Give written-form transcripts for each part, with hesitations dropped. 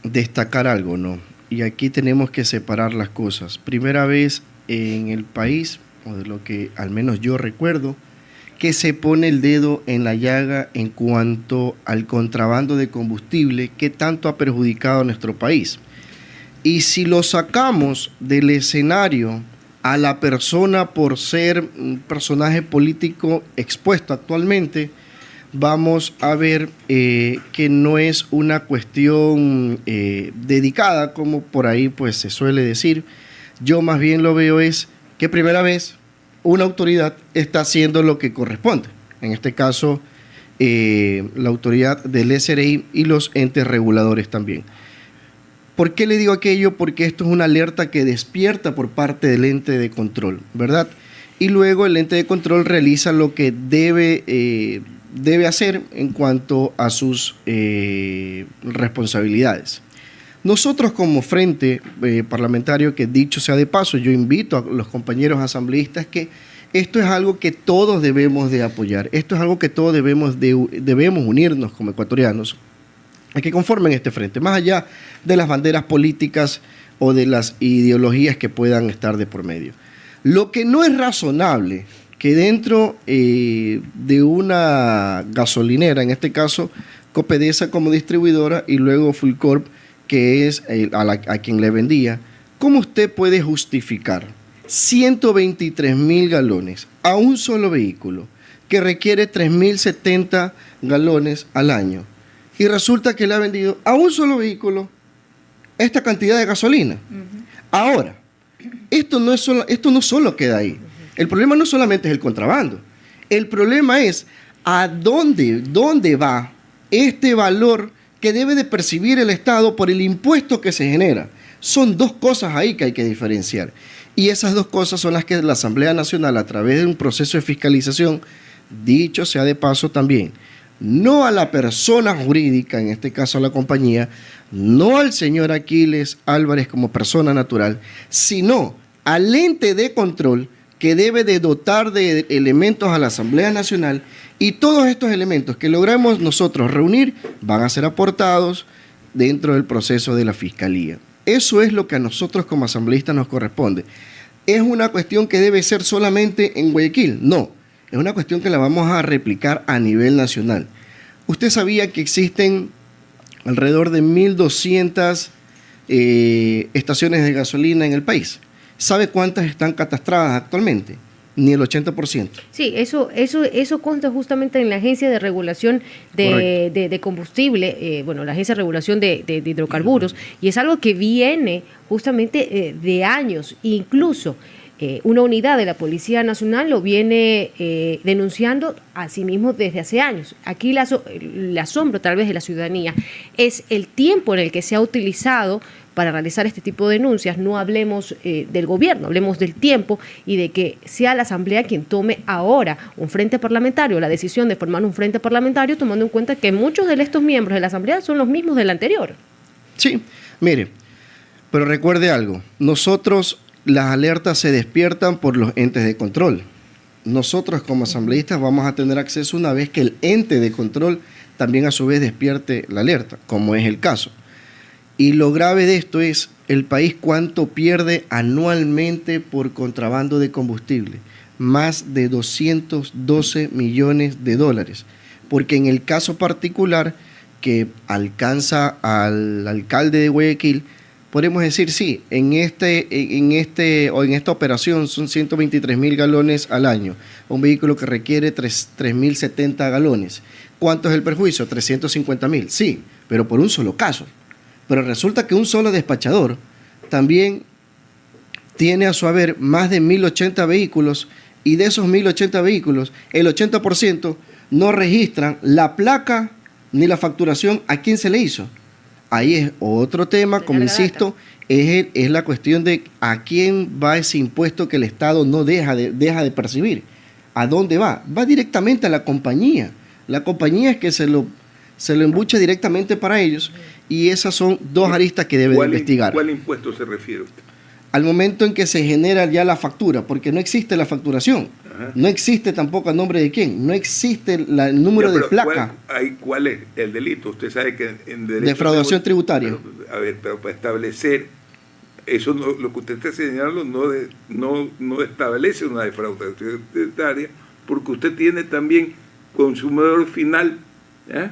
destacar algo, ¿no? Y aquí tenemos que separar las cosas. Primera vez en el país, o de lo que al menos yo recuerdo, que se pone el dedo en la llaga en cuanto al contrabando de combustible que tanto ha perjudicado a nuestro país. Y si lo sacamos del escenario a la persona por ser un personaje político expuesto actualmente, vamos a ver que no es una cuestión dedicada, como por ahí pues se suele decir. Yo más bien lo veo es que primera vez una autoridad está haciendo lo que corresponde. En este caso, la autoridad del SRI y los entes reguladores también. ¿Por qué le digo aquello? Porque esto es una alerta que despierta por parte del ente de control, ¿verdad? Y luego el ente de control realiza lo que debe hacer en cuanto a sus responsabilidades. Nosotros como frente parlamentario, que dicho sea de paso, yo invito a los compañeros asambleístas que esto es algo que todos debemos de apoyar, esto es algo que todos debemos unirnos como ecuatorianos a que conformen este frente, más allá de las banderas políticas o de las ideologías que puedan estar de por medio. Lo que no es razonable que dentro de una gasolinera, en este caso Copedesa como distribuidora y luego Fulcorp, que es a quien le vendía, ¿cómo usted puede justificar 123,000 galones a un solo vehículo que requiere 3,070 galones al año? Y resulta que le ha vendido a un solo vehículo esta cantidad de gasolina. Uh-huh. Ahora, esto no solo queda ahí. El problema no solamente es el contrabando. El problema es a dónde va este valor que debe de percibir el Estado por el impuesto que se genera. Son dos cosas ahí que hay que diferenciar. Y esas dos cosas son las que la Asamblea Nacional, a través de un proceso de fiscalización, dicho sea de paso también, no a la persona jurídica, en este caso a la compañía, no al señor Aquiles Álvarez como persona natural, sino al ente de control que debe de dotar de elementos a la Asamblea Nacional, y todos estos elementos que logramos nosotros reunir van a ser aportados dentro del proceso de la Fiscalía. Eso es lo que a nosotros como asambleístas nos corresponde. ¿Es una cuestión que debe ser solamente en Guayaquil? No. Es una cuestión que la vamos a replicar a nivel nacional. ¿Usted sabía que existen alrededor de 1,200 estaciones de gasolina en el país? ¿Sabe cuántas están catastradas actualmente? Ni el 80%. Sí, eso consta justamente en la Agencia de Regulación de Combustible, la Agencia de Regulación de Hidrocarburos, y es algo que viene justamente de años, incluso una unidad de la Policía Nacional lo viene denunciando a sí mismo desde hace años. Aquí el asombro tal vez de la ciudadanía es el tiempo en el que se ha utilizado para realizar este tipo de denuncias. No hablemos del gobierno, hablemos del tiempo y de que sea la Asamblea quien tome ahora un frente parlamentario, la decisión de formar un frente parlamentario, tomando en cuenta que muchos de estos miembros de la Asamblea son los mismos del anterior. Sí, mire, pero recuerde algo, nosotros las alertas se despiertan por los entes de control. Nosotros como asambleístas vamos a tener acceso una vez que el ente de control también a su vez despierte la alerta, como es el caso. Y lo grave de esto es el país cuánto pierde anualmente por contrabando de combustible. Más de 212 millones de dólares. Porque en el caso particular que alcanza al alcalde de Guayaquil, podemos decir, sí, en esta operación son 123,000 galones al año, un vehículo que requiere 3,070 galones. ¿Cuánto es el perjuicio? 350,000, sí, pero por un solo caso. Pero resulta que un solo despachador también tiene a su haber más de 1,080 vehículos, y de esos 1,080 vehículos, el 80% no registran la placa ni la facturación a quién se le hizo. Ahí es otro tema, como insisto, es la cuestión de a quién va ese impuesto que el Estado no deja de percibir. ¿A dónde va? Va directamente a la compañía. La compañía es que se lo embucha directamente para ellos, y esas son dos aristas que debe de investigar. ¿Cuál impuesto se refiere usted? al momento en que se genera ya la factura, porque no existe la facturación. Ajá. No existe tampoco a nombre de quién, no existe el número de placa. ¿Cuál es el delito? Usted sabe que en derecho defraudación tributaria. Pero para establecer eso, lo que usted está señalando no establece una defraudación tributaria, porque usted tiene también consumidor final, ¿eh?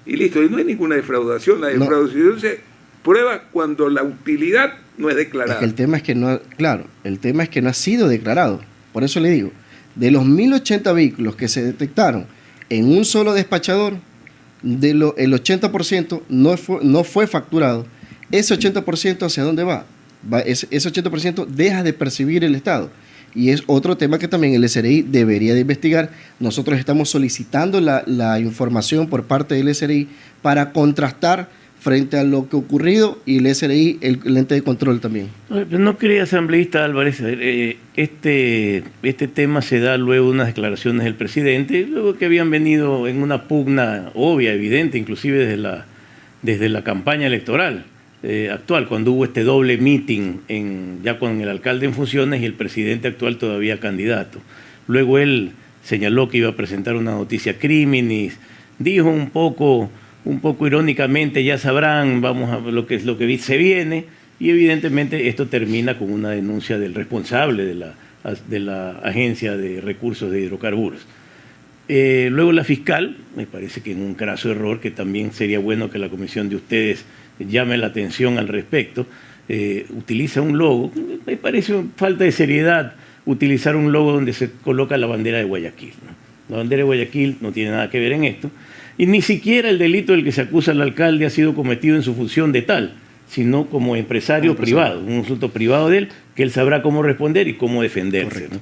Y listo, y no hay ninguna defraudación. La defraudación se prueba cuando la utilidad no es declarada. Es que el tema es que no ha sido declarado. Por eso le digo, de los 1080 vehículos que se detectaron en un solo despachador, el 80% no fue facturado. Ese 80% ¿hacia dónde va? Ese 80% deja de percibir el Estado. Y es otro tema que también el SRI debería de investigar. Nosotros estamos solicitando la información por parte del SRI para contrastar frente a lo que ha ocurrido, y el SRI, el ente de control también. ¿No cree, asambleísta Álvarez, este tema se da luego de unas declaraciones del presidente, luego que habían venido en una pugna obvia, evidente, inclusive desde la campaña electoral actual, cuando hubo este doble meeting ya con el alcalde en funciones y el presidente actual todavía candidato? Luego él señaló que iba a presentar una noticia criminis, dijo un poco irónicamente, ya sabrán, vamos a lo que se viene, y evidentemente esto termina con una denuncia del responsable de la Agencia de Recursos de Hidrocarburos. Luego la fiscal, me parece que en un craso error, que también sería bueno que la comisión de ustedes llame la atención al respecto, utiliza un logo, me parece falta de seriedad utilizar un logo donde se coloca la bandera de Guayaquil, ¿no? La bandera de Guayaquil no tiene nada que ver en esto. Y ni siquiera el delito del que se acusa al alcalde ha sido cometido en su función de tal, sino como empresario privado, un asunto privado de él, que él sabrá cómo responder y cómo defenderse, ¿no?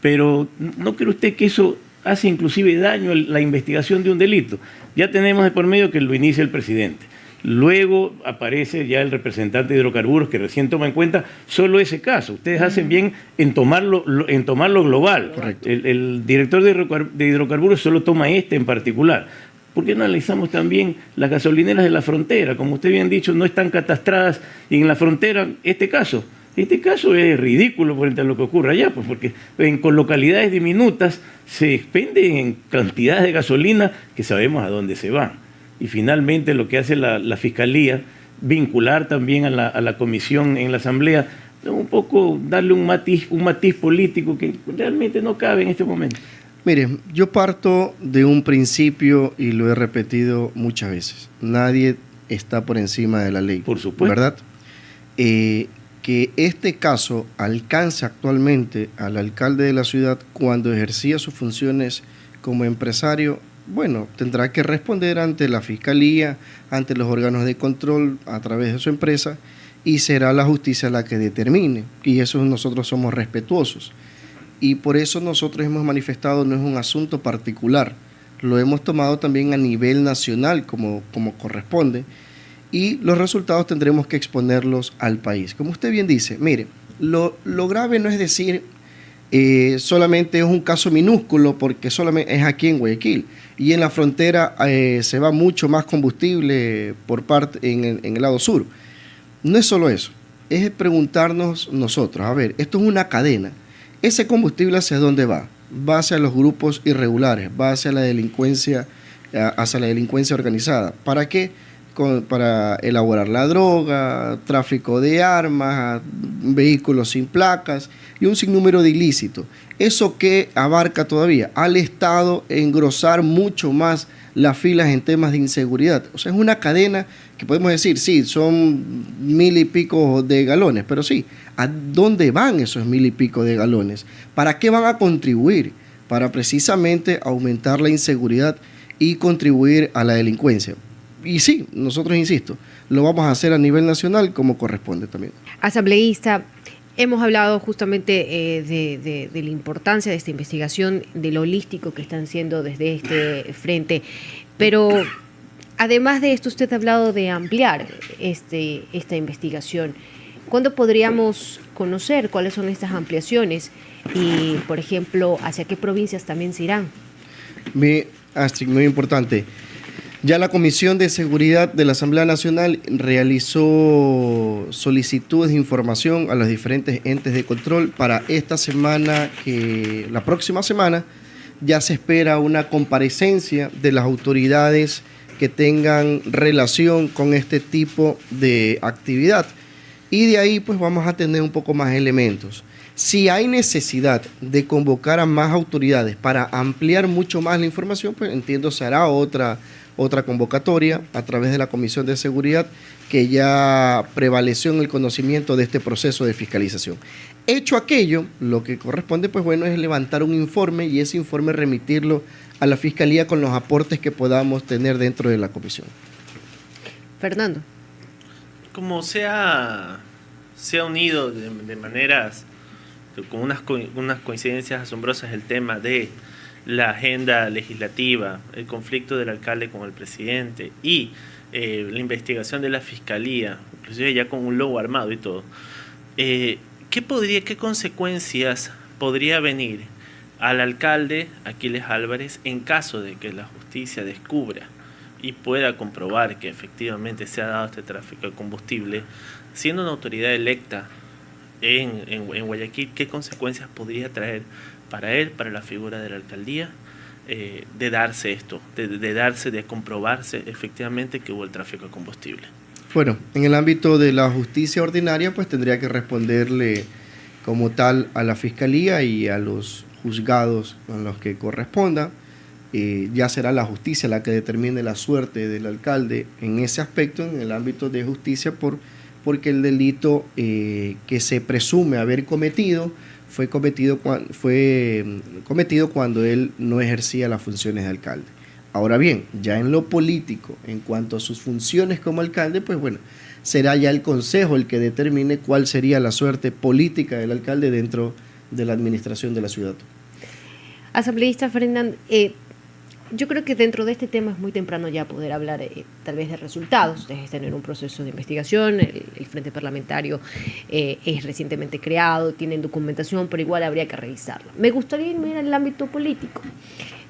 Pero ¿no cree usted que eso hace inclusive daño a la investigación de un delito? Ya tenemos de por medio que lo inicia el presidente. Luego aparece ya el representante de hidrocarburos, que recién toma en cuenta solo ese caso. Ustedes hacen bien en tomarlo global. Correcto. El director de hidrocarburos solo toma este en particular. ¿Por qué no analizamos también las gasolineras de la frontera? Como usted bien ha dicho, no están catastradas, y en la frontera este caso es ridículo frente a lo que ocurre allá, pues porque con localidades diminutas se expenden en cantidades de gasolina que sabemos a dónde se van. Y finalmente lo que hace la Fiscalía, vincular también a la comisión en la Asamblea, un poco darle un matiz político que realmente no cabe en este momento. Mire, yo parto de un principio y lo he repetido muchas veces. Nadie está por encima de la ley. Por supuesto. ¿Verdad? Que este caso alcanza actualmente al alcalde de la ciudad cuando ejercía sus funciones como empresario, bueno, tendrá que responder ante la Fiscalía, ante los órganos de control a través de su empresa, y será la justicia la que determine, y eso nosotros somos respetuosos. Y por eso nosotros hemos manifestado, no es un asunto particular, lo hemos tomado también a nivel nacional como corresponde, y los resultados tendremos que exponerlos al país. Como usted bien dice, mire, lo grave no es decir solamente es un caso minúsculo porque solamente es aquí en Guayaquil, y en la frontera se va mucho más combustible por parte en el lado sur. No es solo eso, es preguntarnos nosotros, a ver, esto es una cadena. ¿Ese combustible hacia dónde va? Va hacia los grupos irregulares, va hacia la delincuencia organizada. ¿Para qué? Para elaborar la droga, tráfico de armas, vehículos sin placas y un sinnúmero de ilícitos. ¿Eso qué abarca todavía? Al Estado engrosar mucho más las filas en temas de inseguridad. O sea, es una cadena que podemos decir, sí, son 1000 y pico de galones, pero sí, ¿a dónde van esos 1000 y pico de galones? ¿Para qué van a contribuir? Para precisamente aumentar la inseguridad y contribuir a la delincuencia. Y sí, nosotros, insisto, lo vamos a hacer a nivel nacional como corresponde también. Asambleísta, hemos hablado justamente de la importancia de esta investigación, de lo holístico que están haciendo desde este frente, pero además de esto usted ha hablado de ampliar esta investigación. ¿Cuándo podríamos conocer cuáles son estas ampliaciones y, por ejemplo, hacia qué provincias también se irán? Astrid, muy importante. Ya la Comisión de Seguridad de la Asamblea Nacional realizó solicitudes de información a los diferentes entes de control para esta semana, que la próxima semana ya se espera una comparecencia de las autoridades que tengan relación con este tipo de actividad. Y de ahí pues vamos a tener un poco más elementos. Si hay necesidad de convocar a más autoridades para ampliar mucho más la información, pues entiendo se hará otra convocatoria a través de la Comisión de Seguridad que ya prevaleció en el conocimiento de este proceso de fiscalización. Hecho aquello, lo que corresponde pues bueno es levantar un informe y ese informe remitirlo a la Fiscalía con los aportes que podamos tener dentro de la comisión. Fernando. Como se ha unido de maneras, con unas coincidencias asombrosas, el tema de la agenda legislativa, el conflicto del alcalde con el presidente y la investigación de la Fiscalía, inclusive ya con un logo armado y todo, ¿qué consecuencias podría venir al alcalde Aquiles Álvarez en caso de que la justicia descubra y pueda comprobar que efectivamente se ha dado este tráfico de combustible, siendo una autoridad electa en Guayaquil? ¿Qué consecuencias podría traer para él, para la figura de la alcaldía, de darse esto, de comprobarse efectivamente que hubo el tráfico de combustible? Bueno, en el ámbito de la justicia ordinaria, pues tendría que responderle como tal a la Fiscalía y a los juzgados a los que corresponda. Ya será la justicia la que determine la suerte del alcalde en ese aspecto, en el ámbito de justicia, porque el delito que se presume haber cometido fue cometido cuando él no ejercía las funciones de alcalde. Ahora bien, ya en lo político, en cuanto a sus funciones como alcalde, pues bueno, será ya el Consejo el que determine cuál sería la suerte política del alcalde dentro de la administración de la ciudad. Asambleísta Fernando, yo creo que dentro de este tema es muy temprano ya poder hablar tal vez de resultados. Ustedes están en un proceso de investigación, el Frente Parlamentario es recientemente creado, tienen documentación, pero igual habría que revisarlo. Me gustaría irme al ámbito político.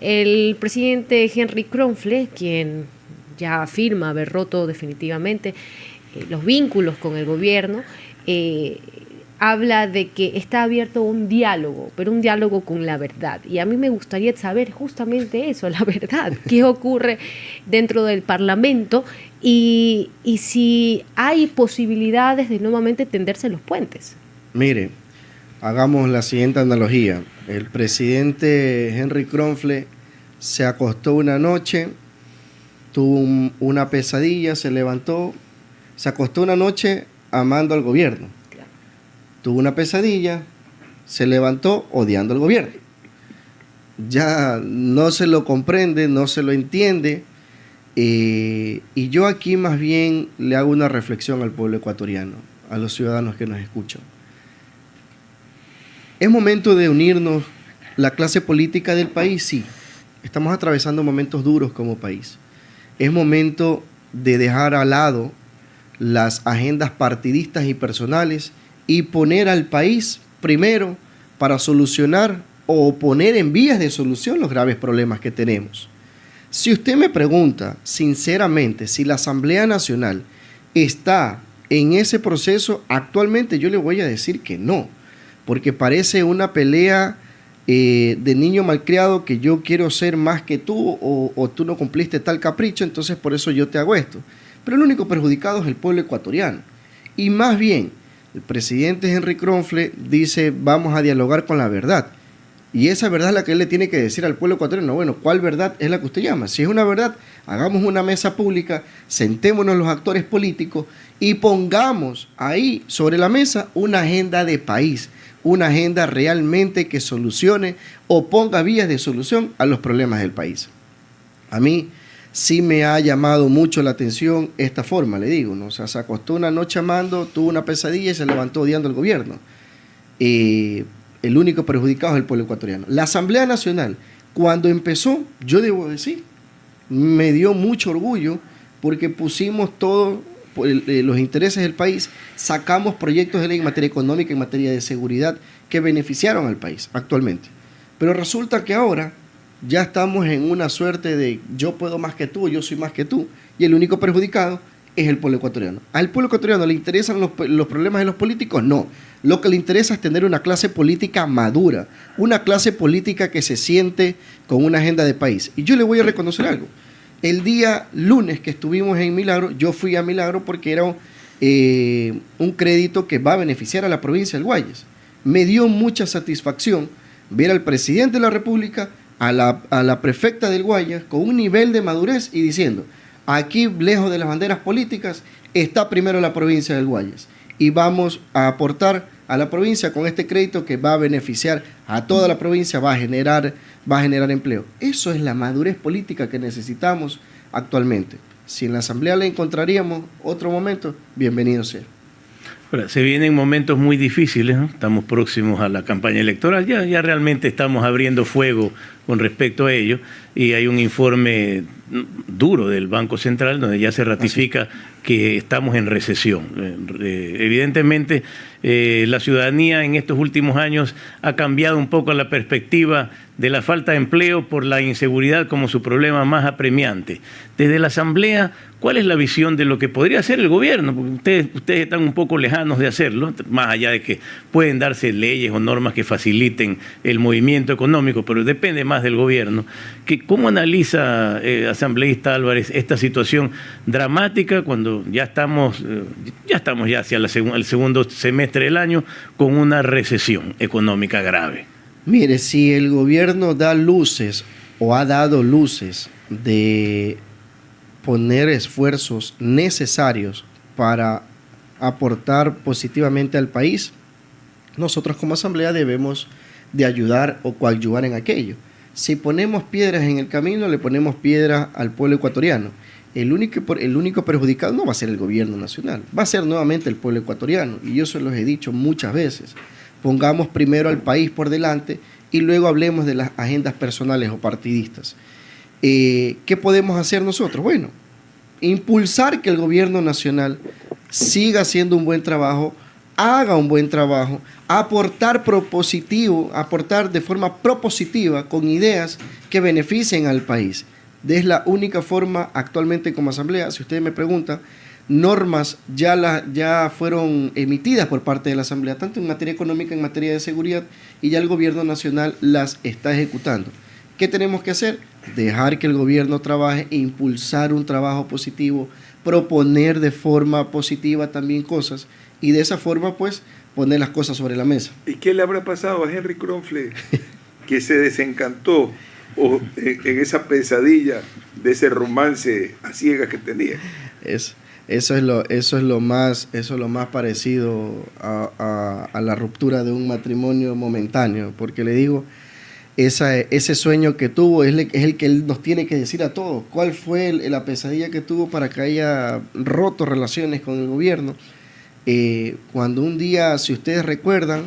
El presidente Henry Kronfle, quien ya afirma haber roto definitivamente los vínculos con el gobierno, habla de que está abierto un diálogo, pero un diálogo con la verdad. Y a mí me gustaría saber justamente eso, la verdad, qué ocurre dentro del Parlamento y si hay posibilidades de nuevamente tenderse los puentes. Mire, hagamos la siguiente analogía. El presidente Henry Kronfle se acostó una noche, tuvo una pesadilla, se levantó, se acostó una noche amando al gobierno. Tuvo una pesadilla, se levantó odiando al gobierno. Ya no se lo comprende, no se lo entiende. Y yo aquí más bien le hago una reflexión al pueblo ecuatoriano, a los ciudadanos que nos escuchan. ¿Es momento de unirnos la clase política del país? Sí. Estamos atravesando momentos duros como país. Es momento de dejar al lado las agendas partidistas y personales y poner al país primero para solucionar o poner en vías de solución los graves problemas que tenemos. Si usted me pregunta sinceramente si la Asamblea Nacional está en ese proceso, actualmente yo le voy a decir que no, porque parece una pelea de niño malcriado, que yo quiero ser más que tú o tú no cumpliste tal capricho, entonces por eso yo te hago esto. Pero el único perjudicado es el pueblo ecuatoriano. Y más bien, el presidente Henry Kronfle dice, vamos a dialogar con la verdad. Y esa verdad es la que él le tiene que decir al pueblo ecuatoriano. Bueno, ¿cuál verdad es la que usted llama? Si es una verdad, hagamos una mesa pública, sentémonos los actores políticos y pongamos ahí sobre la mesa una agenda de país, una agenda realmente que solucione o ponga vías de solución a los problemas del país. A mí sí me ha llamado mucho la atención esta forma, le digo, ¿no? O sea, se acostó una noche amando, tuvo una pesadilla y se levantó odiando al gobierno. El único perjudicado es el pueblo ecuatoriano. La Asamblea Nacional, cuando empezó, yo debo decir, me dio mucho orgullo porque pusimos todos los intereses del país, sacamos proyectos de ley en materia económica, en materia de seguridad, que beneficiaron al país actualmente. Pero resulta que ahora ya estamos en una suerte de yo puedo más que tú, yo soy más que tú, y el único perjudicado es el pueblo ecuatoriano. ¿Al pueblo ecuatoriano le interesan los problemas de los políticos? No. Lo que le interesa es tener una clase política madura, una clase política que se siente con una agenda de país. Y yo le voy a reconocer algo. El día lunes que estuvimos en Milagro, yo fui a Milagro porque era un crédito que va a beneficiar a la provincia del Guayas. Me dio mucha satisfacción ver al presidente de la República, a la prefecta del Guayas, con un nivel de madurez y diciendo, aquí, lejos de las banderas políticas, está primero la provincia del Guayas. Y vamos a aportar a la provincia con este crédito que va a beneficiar a toda la provincia, va a generar empleo. Eso es la madurez política que necesitamos actualmente. Si en la Asamblea le encontraríamos otro momento, bienvenido sea. Ahora, se vienen momentos muy difíciles, ¿no? Estamos próximos a la campaña electoral, ya realmente estamos abriendo fuego con respecto a ello, y hay un informe duro del Banco Central donde ya se ratifica que estamos en recesión. Evidentemente, la ciudadanía en estos últimos años ha cambiado un poco la perspectiva de la falta de empleo por la inseguridad como su problema más apremiante. Desde la Asamblea, ¿cuál es la visión de lo que podría hacer el gobierno? Porque ustedes están un poco lejanos de hacerlo, más allá de que pueden darse leyes o normas que faciliten el movimiento económico, pero depende más del gobierno. ¿Cómo analiza, asambleísta Álvarez, esta situación dramática cuando ya estamos hacia el segundo semestre del año con una recesión económica grave? Mire, si el gobierno da luces o ha dado luces de poner esfuerzos necesarios para aportar positivamente al país, nosotros como Asamblea debemos de ayudar o coadyuvar en aquello. Si ponemos piedras en el camino, le ponemos piedras al pueblo ecuatoriano. El único perjudicado no va a ser el gobierno nacional, va a ser nuevamente el pueblo ecuatoriano. Y yo se los he dicho muchas veces. Pongamos primero al país por delante y luego hablemos de las agendas personales o partidistas. ¿Qué podemos hacer nosotros? Bueno, impulsar que el gobierno nacional siga haciendo un buen trabajo, haga un buen trabajo, aportar de forma propositiva con ideas que beneficien al país. Es la única forma actualmente como Asamblea. Si ustedes me preguntan, normas ya fueron emitidas por parte de la Asamblea, tanto en materia económica, en materia de seguridad, y ya el gobierno nacional las está ejecutando. ¿Qué tenemos que hacer? Dejar que el gobierno trabaje e impulsar un trabajo positivo, proponer de forma positiva también cosas, y de esa forma, pues, poner las cosas sobre la mesa. ¿Y qué le habrá pasado a Henry Kronfle que se desencantó en esa pesadilla de ese romance a ciegas que tenía? Eso es lo más parecido a la ruptura de un matrimonio momentáneo, porque le digo, ese sueño que tuvo es el que él nos tiene que decir a todos. ¿Cuál fue la pesadilla que tuvo para que haya roto relaciones con el gobierno? Cuando un día, si ustedes recuerdan,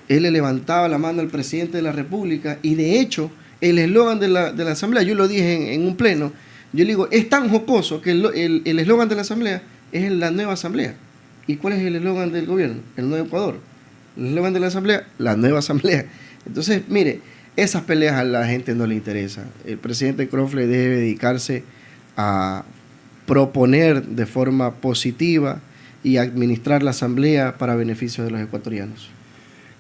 él le levantaba la mano al presidente de la República, y de hecho el eslogan de la Asamblea, yo lo dije en un pleno, yo le digo, es tan jocoso que el eslogan de la Asamblea es la nueva Asamblea. ¿Y cuál es el eslogan del gobierno? El nuevo Ecuador. El eslogan de la Asamblea, la nueva Asamblea. Entonces, mire, esas peleas a la gente no le interesan. El presidente Kronfle debe dedicarse a proponer de forma positiva y administrar la Asamblea para beneficio de los ecuatorianos.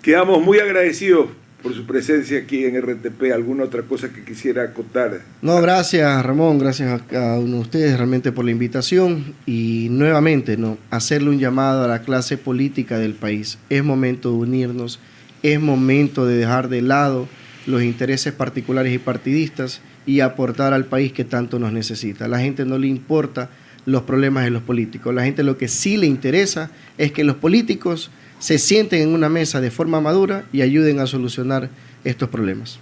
Quedamos muy agradecidos por su presencia aquí en RTP. ¿Alguna otra cosa que quisiera acotar? No, gracias Ramón, gracias a cada uno de ustedes realmente por la invitación, y nuevamente hacerle un llamado a la clase política del país. Es momento de unirnos, es momento de dejar de lado los intereses particulares y partidistas y aportar al país que tanto nos necesita. A la gente no le importa los problemas de los políticos. La gente lo que sí le interesa es que los políticos se sienten en una mesa de forma madura y ayuden a solucionar estos problemas.